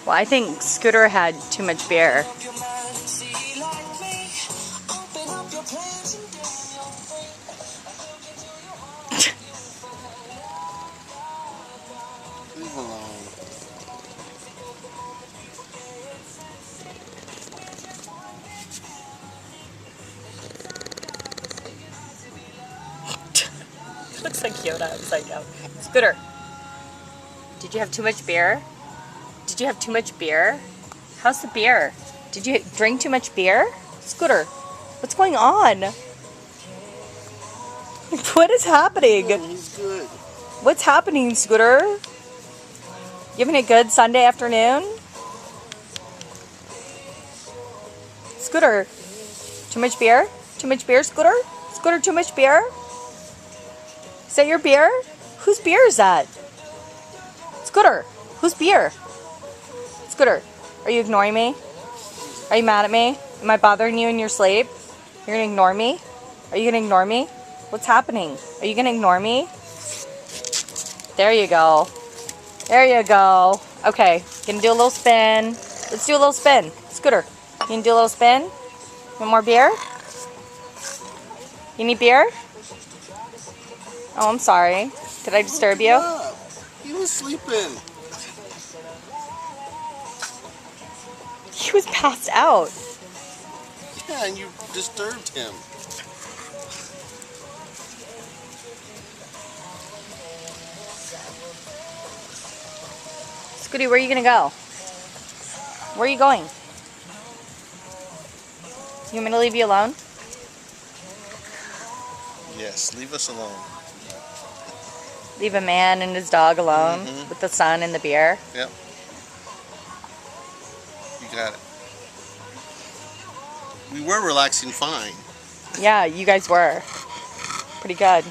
Well, I think Scooter had too much beer. Leave him alone. Looks like Yoda upside down. Scooter, did you have too much beer? Did you have too much beer? How's the beer? Did you drink too much beer? Scooter, what's going on? What is happening? He's good. What's happening, Scooter? You having a good Sunday afternoon? Scooter, too much beer? Too much beer, Scooter? Scooter, too much beer? Is that your beer? Whose beer is that? Scooter, whose beer? Scooter, are you ignoring me? Are you mad at me? Am I bothering you in your sleep? You're gonna ignore me? Are you gonna ignore me? What's happening? Are you gonna ignore me? There you go. There you go. Okay, gonna do a little spin. Let's do a little spin. Scooter, you gonna do a little spin? Want more beer? You need beer? Oh, I'm sorry. Did I disturb you? He was sleeping. He was passed out. Yeah, and you disturbed him. Scooty, where are you gonna go? Where are you going? You want me to leave you alone? Yes, leave us alone. Leave a man and his dog alone with the sun and the beer? Yep. You got it. We were relaxing fine. Yeah, you guys were. Pretty good.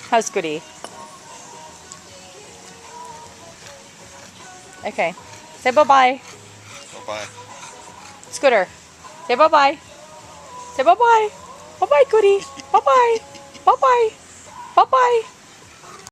How's Scooty? Okay. Say bye-bye. Bye-bye. Scooter, say bye-bye. Say bye-bye. Bye-bye, Goody. Bye-bye. Bye-bye. Bye-bye.